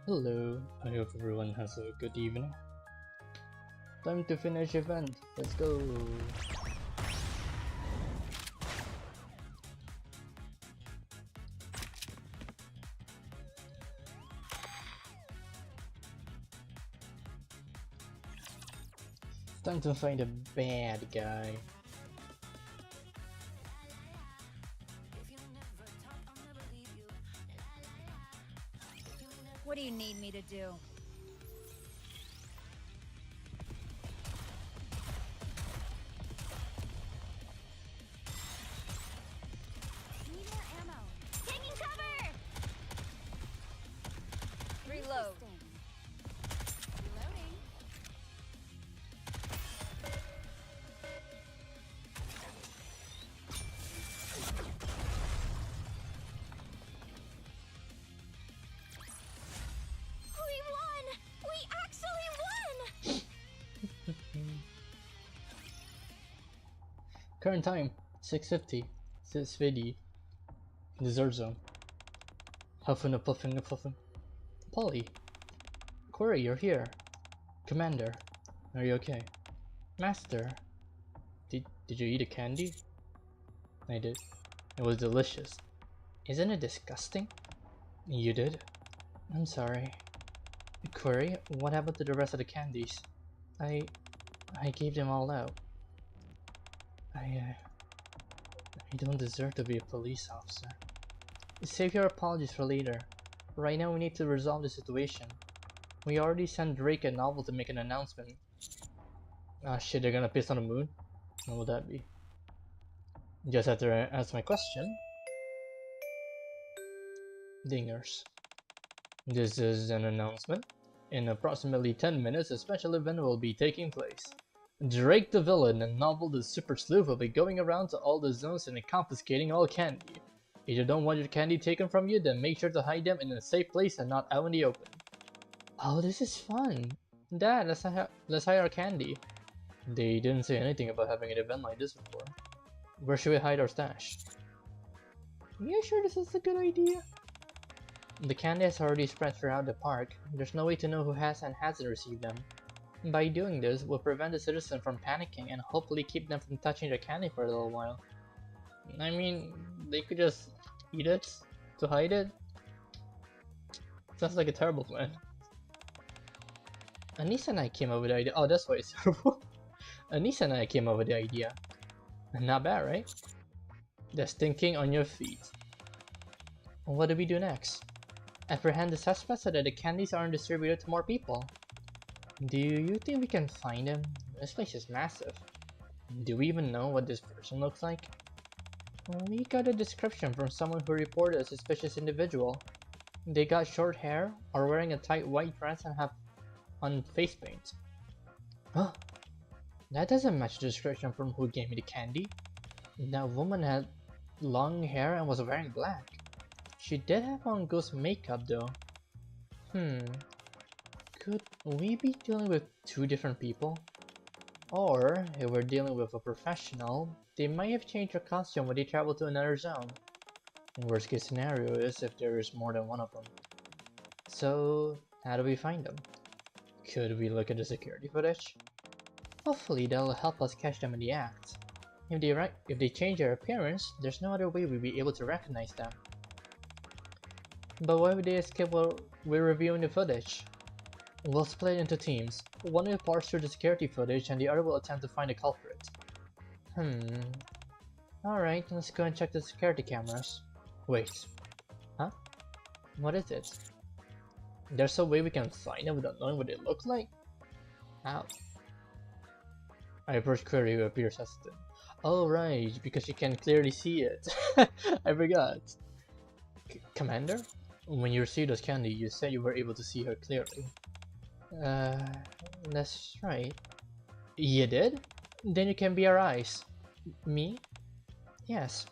Hello, I hope everyone has a good evening. Time to finish event, let's go! It's time to find a bad guy. What do you need me to do? Need more ammo. Taking cover! Reload. Reloading. We won! We actually won! Current time, 6:50, 6:50, Desert Zone. Huffing and puffing and puffing. Polly. Corey, you're here. Commander, are you okay? Master, did you eat a candy? I did. It was delicious. Isn't it disgusting? You did? I'm sorry. Corey, what happened to the rest of the candies? I gave them all out. I don't deserve to be a police officer. Save your apologies for later. Right now we need to resolve the situation. We already sent Drake a novel to make an announcement. Ah shit, they're gonna piss on the moon? What would that be? Just have to ask my question. Dingers. This is an announcement. In approximately 10 minutes, a special event will be taking place. Drake the villain and Novel the super sleuth will be going around to all the zones and confiscating all candy. If you don't want your candy taken from you, then make sure to hide them in a safe place and not out in the open. Oh, this is fun! Dad, let's hide our candy. They didn't say anything about having an event like this before. Where should we hide our stash? Are you sure this is a good idea? The candy has already spread throughout the park. There's no way to know who has and hasn't received them. By doing this, we'll prevent the citizens from panicking and hopefully keep them from touching their candy for a little while. I mean, they could just eat it to hide it? Sounds like a terrible plan. Anissa and I came up with the idea. Oh, that's why it's terrible. Anissa and I came up with the idea. Not bad, right? That's thinking on your feet. What do we do next? Apprehend the suspect so that the candies aren't distributed to more people. Do you think we can find him? This place is massive. Do we even know what this person looks like? We got a description from someone who reported a suspicious individual. They got short hair, are wearing a tight white dress and have on face paint. Huh? That doesn't match the description from who gave me the candy. That woman had long hair and was wearing black. She did have on ghost makeup though. Could we be dealing with two different people? Or, if we're dealing with a professional, they might have changed their costume when they travel to another zone. Worst case scenario is if there is more than one of them. So, how do we find them? Could we look at the security footage? Hopefully that'll help us catch them in the act. If they change their appearance, there's no other way we'll be able to recognize them. But what if they escape while we're reviewing the footage? We'll split into teams. One will parse through the security footage and the other will attempt to find the culprit. Alright, let's go and check the security cameras. Wait. Huh? What is it? There's a way we can find them without knowing what they look like? How? I approach Query, who appears hesitant. Oh right, because you can clearly see it. I forgot. Commander? When you received those candy, you said you were able to see her clearly. That's right. You did? Then you can be our eyes. Me? Yes.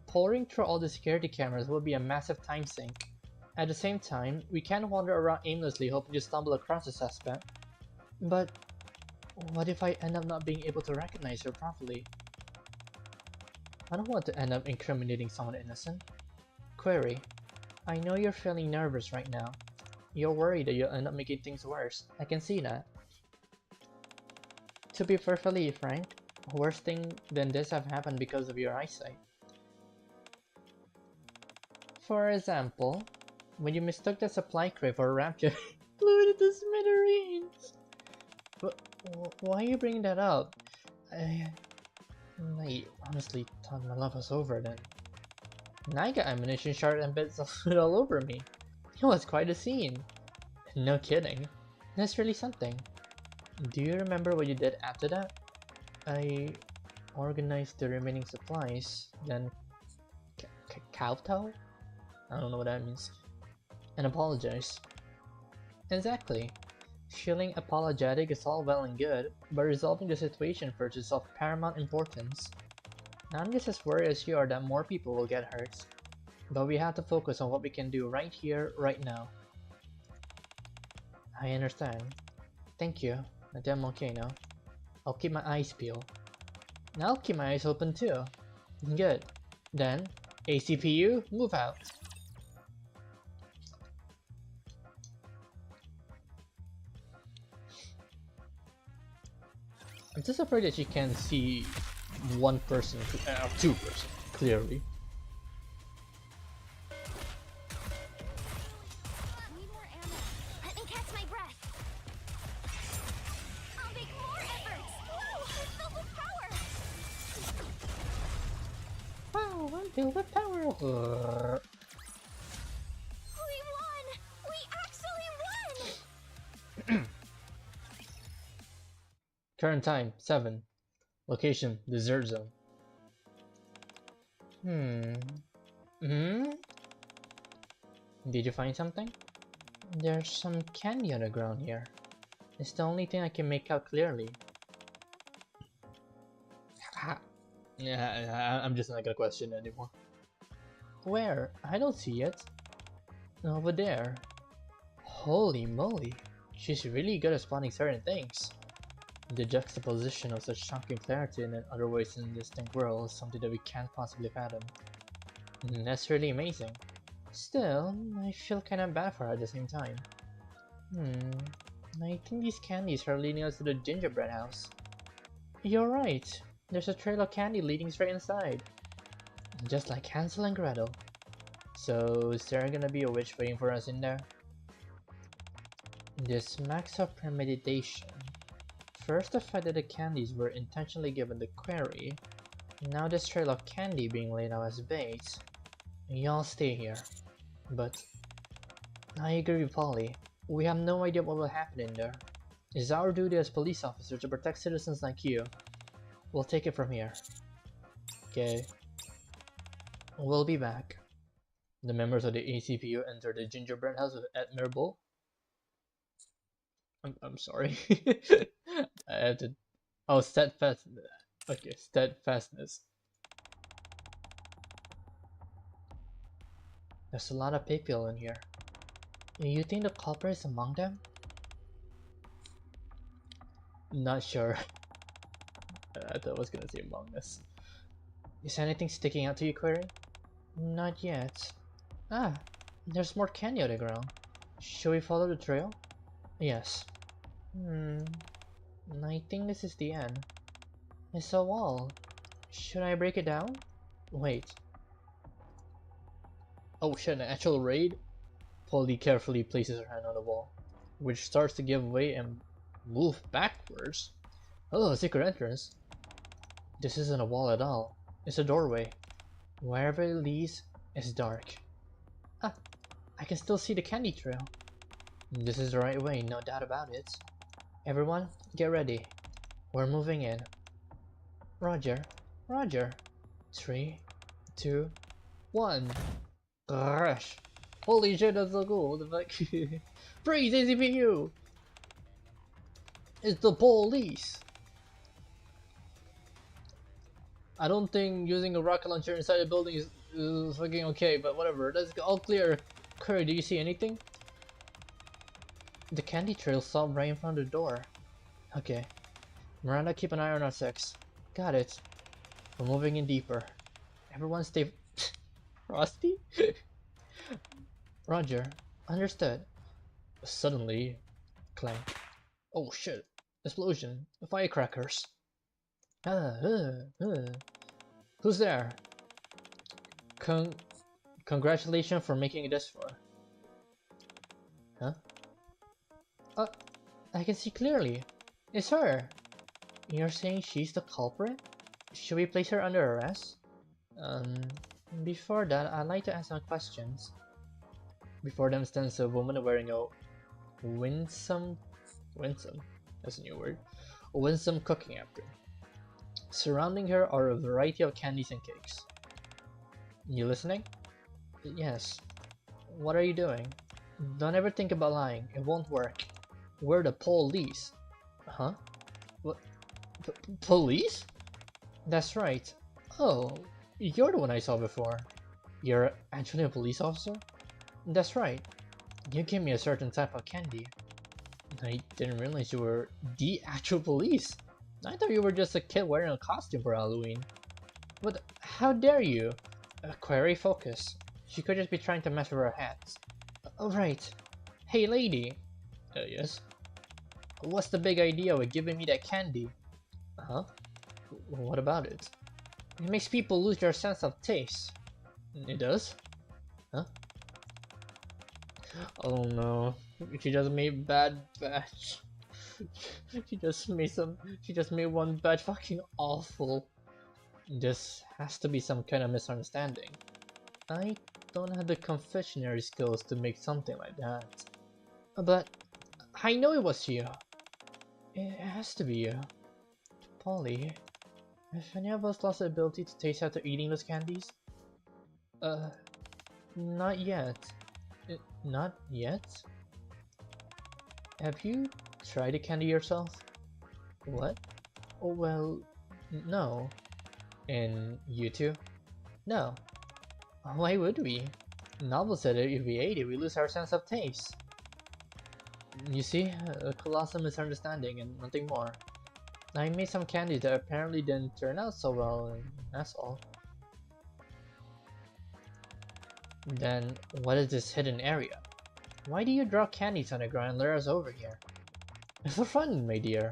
Pouring through all the security cameras will be a massive time sink. At the same time, we can't wander around aimlessly hoping to stumble across a suspect. But what if I end up not being able to recognize her properly? I don't want to end up incriminating someone innocent. Query, I know you're feeling nervous right now. You're worried that you'll end up making things worse. I can see that. To be perfectly frank, worse thing than this have happened because of your eyesight. For example, when you mistook the supply crate for a rapture, blew it into smithereens. But why are you bringing that up? I honestly thought my love was over then. Nikke ammunition shard and bits all over me. It was quite a scene. No kidding. That's really something. Do you remember what you did after that? I organized the remaining supplies, then kowtow? I don't know what that means. And apologize. Exactly. Feeling apologetic is all well and good, but resolving the situation first is of paramount importance. I'm just as worried as you are that more people will get hurt. But we have to focus on what we can do right here, right now. I understand. Thank you. I think I'm okay now. I'll keep my eyes peeled. And I'll keep my eyes open too. Good. Then, ACPU, move out. I'm just afraid that she can see one person, or two person, clearly. Need more ammo. Let me catch my breath. I'll make more efforts. Whoa, I'm filled with power. Wow, I'm filled with power. We won. We actually won. Current time, 7. Location, desert zone. Did you find something? There's some candy on the ground here. It's the only thing I can make out clearly. Yeah, I'm just not gonna question it anymore. Where? I don't see it. Over there. Holy moly. She's really good at spotting certain things. The juxtaposition of such shocking clarity in an otherwise indistinct world is something that we can't possibly fathom. That's really amazing. Still, I feel kinda bad for her at the same time. I think these candies are leading us to the gingerbread house. You're right. There's a trail of candy leading straight inside. Just like Hansel and Gretel. So, is there gonna be a witch waiting for us in there? This smacks of premeditation. First, the fact that the candies were intentionally given the query. Now this trail of candy being laid out as bait. Y'all stay here. But I agree with Polly. We have no idea what will happen in there. It's our duty as police officers to protect citizens like you. We'll take it from here. Okay. We'll be back. The members of the ACPU enter the gingerbread house with admirable. I'm sorry. I had to. Oh, steadfast. Okay, steadfastness. There's a lot of people in here. You think the culprit is among them? Not sure. I thought I was gonna say among us. Is anything sticking out to you, Query? Not yet. Ah, there's more candy on the ground. Should we follow the trail? Yes. I think this is the end. It's a wall. Should I break it down? Wait. Oh shit, an actual raid? Polly carefully places her hand on the wall, which starts to give way and move backwards. Oh, a secret entrance. This isn't a wall at all. It's a doorway. Wherever it leads is dark. Ah, I can still see the candy trail. This is the right way, no doubt about it. Everyone, get ready. We're moving in. Roger. Roger. 3, 2, 1. Rush. Holy shit, that's so cool. What the fuck? Freeze, ACPU! It's the police! I don't think using a rocket launcher inside a building is fucking okay, but whatever. Let's go. All clear. Curry, do you see anything? The candy trail stopped right in front of the door. Okay. Miranda, keep an eye on our 6. Got it. We're moving in deeper. Everyone stay... Frosty? Roger. Understood. Suddenly, clank. Oh shit! Explosion! Firecrackers! Who's there? Congratulations for making it this far. Huh? I can see clearly. It's her. You're saying she's the culprit? Should we place her under arrest? Before that, I'd like to ask some questions. Before them stands a woman wearing a winsome, that's a new word, a winsome cooking apron. Surrounding her are a variety of candies and cakes. You listening? Yes. What are you doing? Don't ever think about lying, it won't work. We're the police. Huh? What? Police? That's right. Oh, you're the one I saw before. You're actually a police officer? That's right. You gave me a certain type of candy. I didn't realize you were the actual police. I thought you were just a kid wearing a costume for Halloween. But how dare you? Query focus. She could just be trying to mess with her hats. Oh, right. Hey lady. Yes? What's the big idea with giving me that candy? Huh? What about it? It makes people lose their sense of taste. It does? Huh? Oh no. She just made bad batch. She just made one batch fucking awful. This has to be some kind of misunderstanding. I don't have the confectionery skills to make something like that. But I know it was you. It has to be you. Polly, have any of us lost the ability to taste after eating those candies? Not yet. Not yet? Have you tried the candy yourself? What? Oh, well, no. And you too? No. Why would we? Novel said that if we ate it, we lose our sense of taste. You see, a colossal misunderstanding and nothing more. I made some candy that apparently didn't turn out so well, and that's all. Then, what is this hidden area? Why do you drop candies on the ground and lure us over here? For fun, my dear.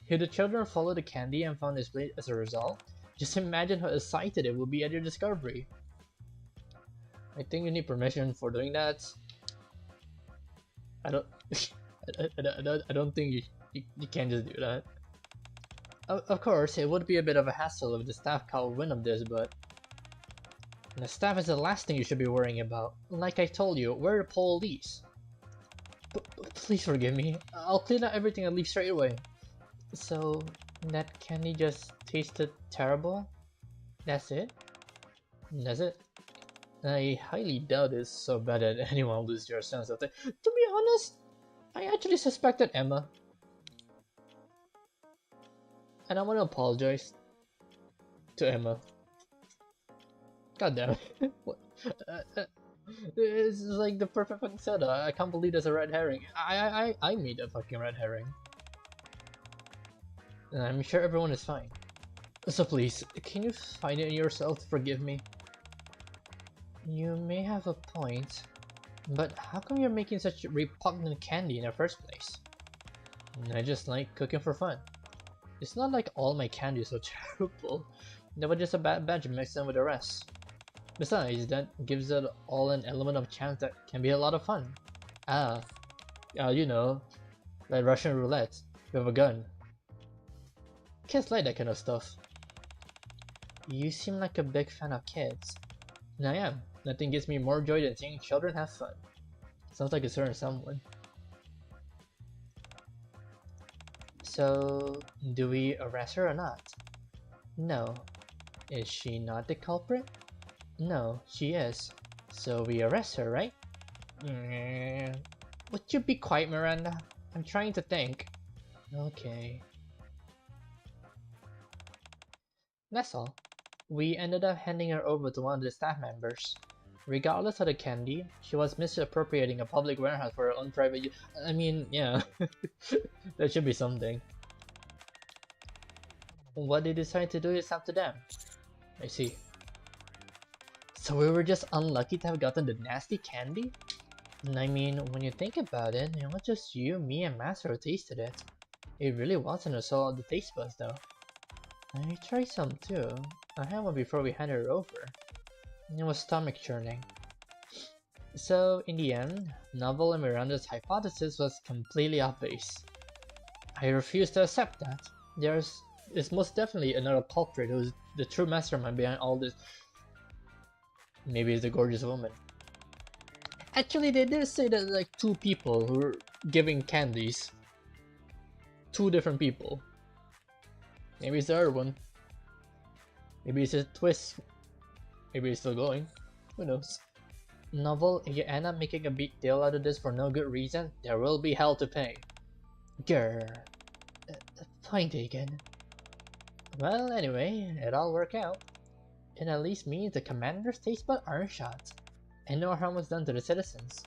If the children followed the candy and found this place as a result, just imagine how excited it will be at your discovery. I think you need permission for doing that. I don't I don't think you can just do that. Of course, it would be a bit of a hassle if the staff caught wind of this, but the staff is the last thing you should be worrying about. Like I told you, we're the police. Please forgive me. I'll clean out everything and leave straight away. So, that candy just tasted terrible? That's it? That's it? I highly doubt it's so bad that anyone will lose their sense of taste. To be honest, I actually suspected Emma. And I want to apologize to Emma. God damn it. What? It's like the perfect fucking setup. I can't believe there's a red herring. I made a fucking red herring. And I'm sure everyone is fine. So please, can you find it in yourself to forgive me? You may have a point, but how come you're making such repugnant candy in the first place? I just like cooking for fun. It's not like all my candy is so terrible. They were just a bad batch mixed in with the rest. Besides, that gives it all an element of chance that can be a lot of fun. You know, like Russian roulette with a gun. Kids like that kind of stuff. You seem like a big fan of kids. And I am. Nothing gives me more joy than seeing children have fun. Sounds like a certain someone. So, do we arrest her or not? No. Is she not the culprit? No, she is. So we arrest her, right? Would you be quiet, Miranda? I'm trying to think. Okay. That's all. We ended up handing her over to one of the staff members. Regardless of the candy, she was misappropriating a public warehouse for her own private use. I mean, yeah. That should be something. What they decide to do is up to them. I see. So we were just unlucky to have gotten the nasty candy? And I mean, when you think about it, it was just you, me, and Master who tasted it. It really wasn't a soul of the taste buds though. I tried some too. I had one before we handed it over. It was stomach churning. So, in the end, Novel and Miranda's hypothesis was completely off base. I refuse to accept that. Is most definitely another culprit who's the true mastermind behind all this. Maybe it's the gorgeous woman. Actually, they did say that like two people who were giving candies. Two different people. Maybe it's the other one. Maybe it's a twist. Maybe it's still going. Who knows? Novel, if you end up making a big deal out of this for no good reason, there will be hell to pay. Grr. Point taken. Well, anyway, it all worked out. It at least means the commander's taste buds aren't shot, and no harm was done to the citizens.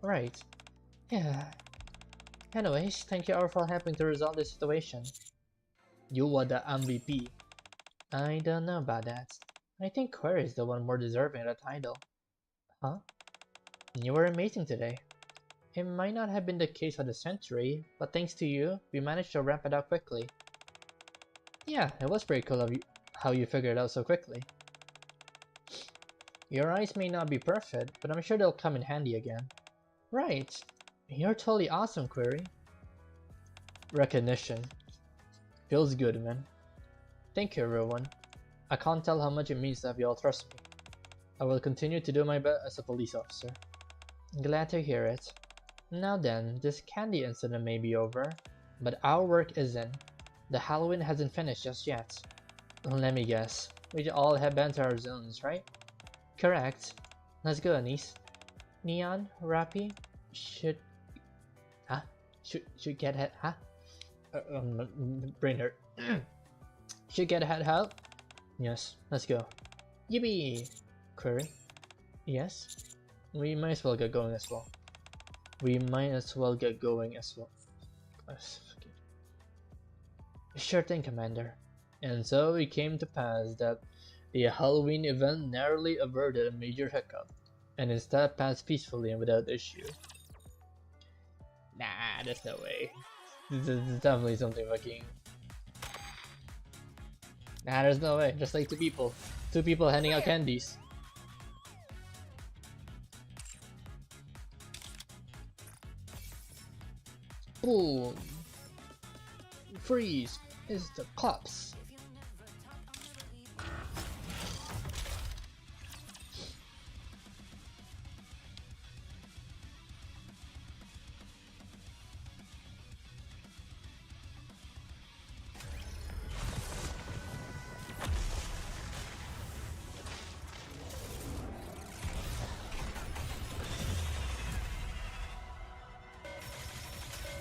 Right. Yeah. Anyways, thank you all for helping to resolve this situation. You were the MVP. I don't know about that. I think Query is the one more deserving of the title. Huh? You were amazing today. It might not have been the case of the century, but thanks to you, we managed to wrap it up quickly. Yeah, it was pretty cool of you how you figured it out so quickly. Your eyes may not be perfect, but I'm sure they'll come in handy again. Right. You're totally awesome, Query. Recognition. Feels good, man. Thank you, everyone. I can't tell how much it means to have you all trust me. I will continue to do my best as a police officer. Glad to hear it. Now then, this candy incident may be over, but our work isn't. The Halloween hasn't finished just yet. Let me guess. We all head back to our zones, right? Correct. Let's go, Anise. Neon, Rappy, should get head, brain hurt. Should get head out? Yes, let's go. Yippee! Query? Yes? We might as well get going as well. Sure thing, Commander. And so it came to pass that the Halloween event narrowly averted a major hiccup, and instead passed peacefully and without issue. Nah, there's no way. This is definitely something fucking... Nah, there's no way. Just like two people. Two people handing out candies. Boom! Freeze! Is the cops.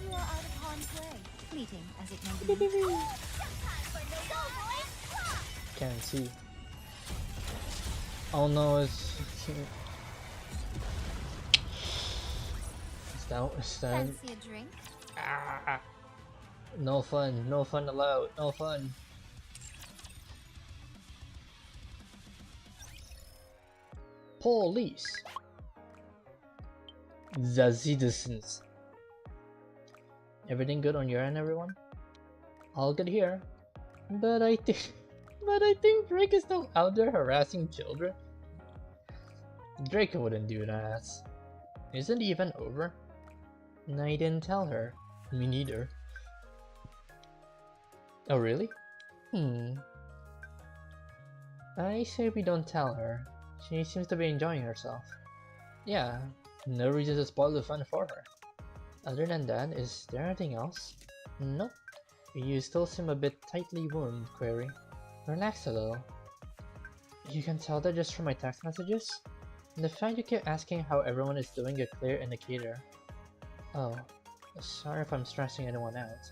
You are out of harm's way. Fleeting as it may be. Can't see. Oh no, it's down. Fancy a drink? Ah, no fun allowed, no fun. Police. The citizens. Everything good on your end, everyone? All good here. But I think Drake is still out there harassing children. Drake wouldn't do that. Isn't it even over? I didn't tell her. Me neither. Oh really? I say we don't tell her. She seems to be enjoying herself. Yeah, no reason to spoil the fun for her. Other than that, is there anything else? Nope. You still seem a bit tightly wound, Query. Relax a little. You can tell that just from my text messages? The fact you keep asking how everyone is doing a clear indicator. Oh, sorry if I'm stressing anyone out.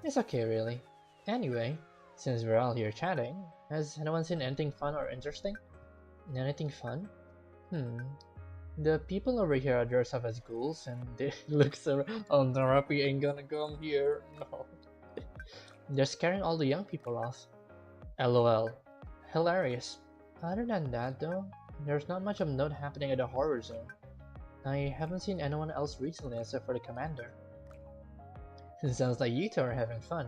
It's okay really. Anyway, since we're all here chatting, has anyone seen anything fun or interesting? Anything fun? The people over here are dressed up as ghouls and they look so... Oh, the Rappy ain't gonna come here, no. They're scaring all the young people off. LOL. Hilarious. Other than that though, there's not much of note happening at the horror zone. I haven't seen anyone else recently except for the commander. It sounds like you two are having fun.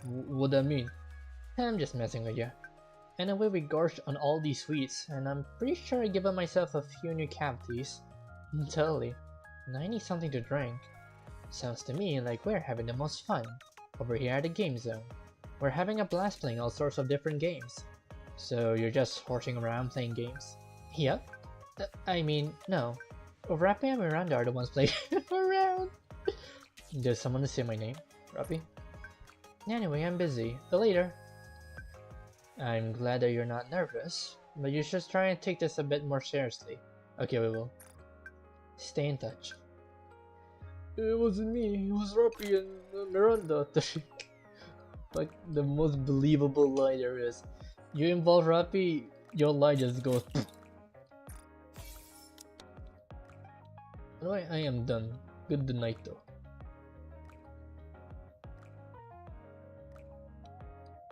What that mean? I'm just messing with you. Anyway, we gorged on all these sweets, and I'm pretty sure I've given myself a few new cavities. Totally. And I need something to drink. Sounds to me like we're having the most fun. Over here at the game zone. We're having a blast playing all sorts of different games. So you're just horsing around playing games? Yep. I mean, no. Rappy and Miranda are the ones playing around. Does someone say my name? Rappy? Anyway, I'm busy. But later. I'm glad that you're not nervous, but you should try and take this a bit more seriously. Okay, we will. Stay in touch. It wasn't me, it was Rappy and Miranda. Like the most believable lie there is. You involve Rappy, your lie just goes. Anyway, I am done. Good night though.